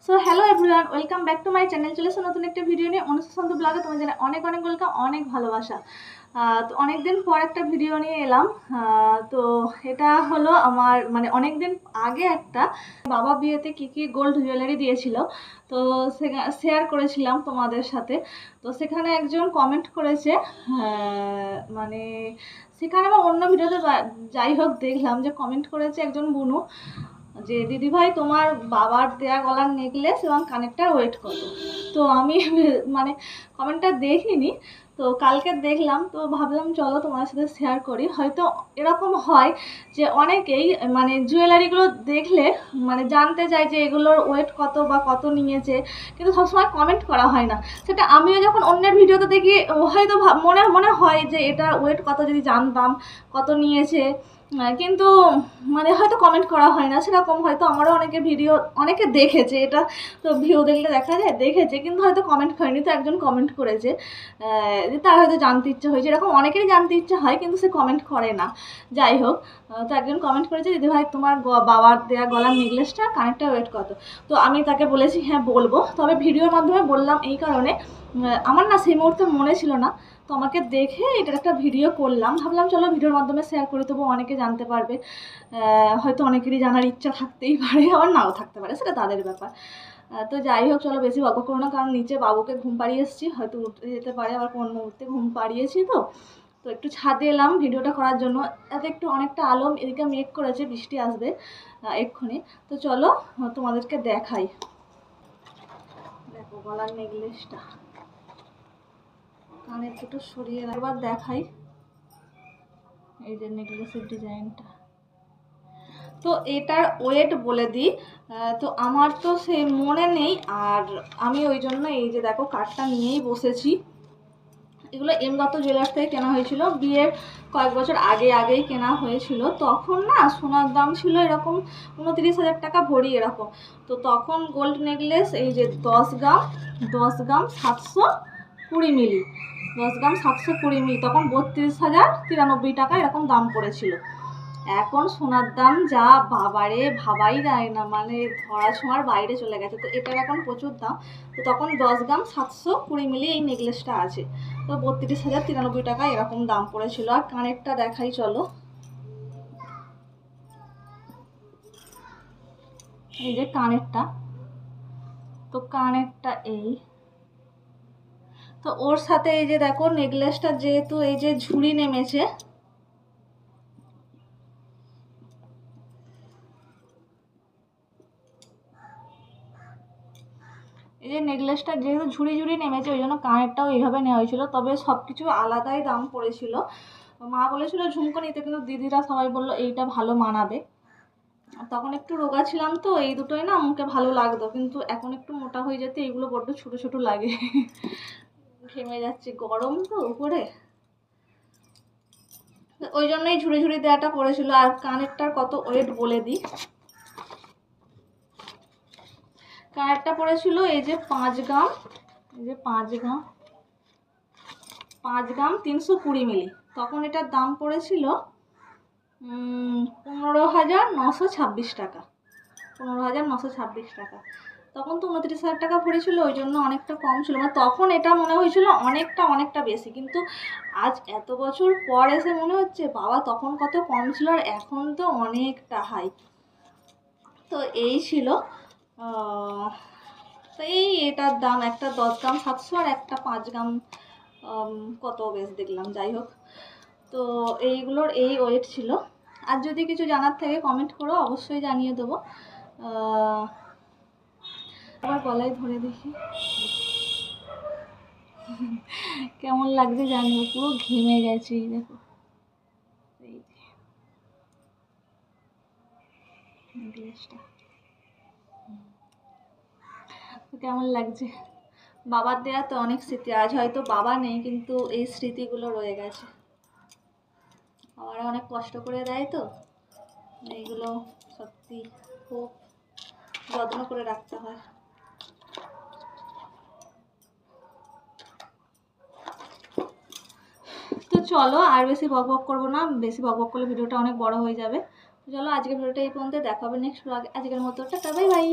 So hello everyone, welcome back to my channel. চলে এসো নতুন একটা ভিডিও নিয়ে। অনুসন্ধান ব্লগে তোমার জানাই অনেক অনেক ওয়েলকাম, অনেক ভালোবাসা। তো অনেকদিন পর একটা ভিডিও নিয়ে এলাম। তো এটা হলো আমার মানে অনেকদিন আগে একটা বাবা বিয়েতে কি কি গোল্ড জুয়েলারি দিয়েছিল, তো শেয়ার করেছিলাম তোমাদের সাথে। তো সেখানে একজন কমেন্ট করেছে, মানে সেখানে বা অন্য ভিডিওতে যাই হোক দেখলাম যে কমেন্ট করেছে একজন বুনু যে দিদিভাই তোমার বাবার দেয়া গলার নেকলেস এবং কানেরটার ওয়েট কত। তো আমি মানে কমেন্টটা দেখিনি, তো কালকে দেখলাম, তো ভাবলাম চলো তোমার সাথে শেয়ার করি। হয়তো এরকম হয় যে অনেকেই মানে জুয়েলারিগুলো দেখলে মানে জানতে চায় যে এগুলোর ওয়েট কত বা কত নিয়েছে, কিন্তু সবসময় কমেন্ট করা হয় না। সেটা আমিও যখন অন্যের ভিডিওতে দেখি হয়তো মনে মনে হয় যে এটার ওয়েট কত যদি জানতাম, কত নিয়েছে, কিন্তু মানে হয়তো কমেন্ট করা হয় না সেরকম। হয়তো আমারও অনেকে ভিডিও অনেকে দেখেছে এটা, তো ভিডিও দেখলে দেখা যায় দেখেছে, কিন্তু হয়তো কমেন্ট করেনি। তো একজন কমেন্ট করেছে যে তার হয়তো জানতে ইচ্ছে হয়েছে, এরকম অনেকেরই জানতে ইচ্ছে হয় কিন্তু সে কমেন্ট করে না। যাই হোক, তো একজন কমেন্ট করেছে দিদিভাই তোমার বাবার দেয়া গলার নেকলেসটা কানেরটা ওয়েট কত। তো আমি তাকে বলেছি হ্যাঁ বলবো, তবে ভিডিওর মাধ্যমে বললাম এই কারণে আমার না সেই মুহূর্তে মনে ছিল না, তো আমাকে দেখে এটার একটা ভিডিও করলাম। ভাবলাম চলো ভিডিওর মাধ্যমে শেয়ার করে দেবো, অনেকে জানতে পারবে। হয়তো অনেকেরই জানার ইচ্ছা থাকতেই পারে, আবার নাও থাকতে পারে, সেটা তাদের ব্যাপার। তো যাই হোক, চলো বেশি গল্প করো না, কারণ নিচে বাবুকে ঘুম পাড়িয়ে এসেছি, হয়তো উঠতে যেতে পারে, আবার কোন মুহূর্তে ঘুম পাড়িয়েছি। তো একটু ছাদে এলাম ভিডিওটা করার জন্য। এত একটু অনেকটা আলো, এদিকে মেঘ করেছে, বৃষ্টি আসবে এক্ষুনি। তো চলো তোমাদেরকে দেখাই। দেখো গলার নেকলেসটা, কানের দুটো সরিয়ে একবার দেখাই। এই যে নেকলেসের ডিজাইনটা, তো এটার ওয়েট বলে দিই। তো আমার তো সে মনে নেই, আর আমি ওই জন্য এই যে দেখো কার্ডটা নিয়েই বসেছি। এগুলো এম দত্ত জুয়েলার্স থেকে কেনা হয়েছিল, বিয়ের কয়েক বছর আগেই কেনা হয়েছিল। তখন না সোনার দাম ছিল এরকম 29,000 টাকা ভরি এরকম। তো তখন গোল্ড নেকলেস এই যে 10 গ্রাম 720 মিলি, 10 গ্রাম 720 মিলি, তখন 32,093 টাকা এরকম দাম পড়েছিল। এখন সোনার দাম যা বাবারে ভাবাই যায় না, মানে ধরা ছোঁয়ার বাইরে চলে গেছে। তো এটার এখন প্রচুর দাম। তো তখন 10 গ্রাম 720 মিলি এই নেকলেসটা আছে, তো 32,093 টাকা এরকম দাম পড়েছিল। আর কানেরটা দেখাই চলো। এই যে কানেরটা, তো কানেরটা এই, তো ওর সাথে এই যে দেখো নেকলেসটা যেহেতু এই যে ঝুড়ি নেমেছে, এই যে নেকলেসটা যেহেতু ঝুড়ি নেমেছে ওই জন্য কানেরটাও এইভাবে নেওয়া হয়েছিল। তবে সব কিছু আলাদাই দাম পড়েছিল। মা বলেছিল ঝুমকো নিতে, কিন্তু দিদিরা সবাই বললো এইটা ভালো মানাবে। তখন একটু রোগা ছিলাম, তো এই দুটোই না মুখে ভালো লাগতো, কিন্তু এখন একটু মোটা হয়ে যেতে এইগুলো বড্ড ছোট ছোট লাগে। ঘেমে যাচ্ছে, গরম তো উপরে, ওই জন্যই ঝুড়ি দেওয়াটা পড়েছিল। আর কানেরটার কত ওয়েট বলে দিই। কানেরটা পড়েছিল এই যে 5 গ্রাম, এই যে 5 গ্রাম 320 মিলি। তখন এটার দাম পড়েছিল 15,926 টাকা, 15,926 টাকা। তখন তো 29,000 টাকা পড়েছিল, ওই জন্য অনেকটা কম ছিল। মানে তখন এটা মনে হয়েছিল অনেকটা বেশি, কিন্তু আজ এত বছর পর এসে মনে হচ্ছে বাবা তখন কত কম ছিল আর এখন তো অনেকটা হাই। তো এই ছিল, তো এটার দাম একটা 10 গ্রাম 700 আর একটা 5 গ্রাম কত বেশ দেখলাম। যাই হোক, তো এইগুলোর এই ওয়েট ছিল। আর যদি কিছু জানার থাকে কমেন্ট করো, অবশ্যই জানিয়ে দেবো। আবার গলায় ধরে দেখি কেমন লাগছে জানিও, পুরো ঘেমে গেছি দেখো। এই নেকলেসটা কেমন লাগছে? বাবার দেয়া তো অনেক স্মৃতি, আজ হয়তো বাবা নেই কিন্তু এই স্মৃতিগুলো রয়ে গেছে। বাবারা অনেক কষ্ট করে দেয়, তো এইগুলো সত্যি খুব যত্ন করে রাখতে হয়। তো চলো আর বেশি বকবক করবো না, বেশি বকবক করলে ভিডিওটা অনেক বড় হয়ে যাবে। চলো আজকের ভিডিওটা এই পর্যন্ত, দেখা হবে নেক্সট ব্লগে। আজকের মতো টাটা, বাই বাই।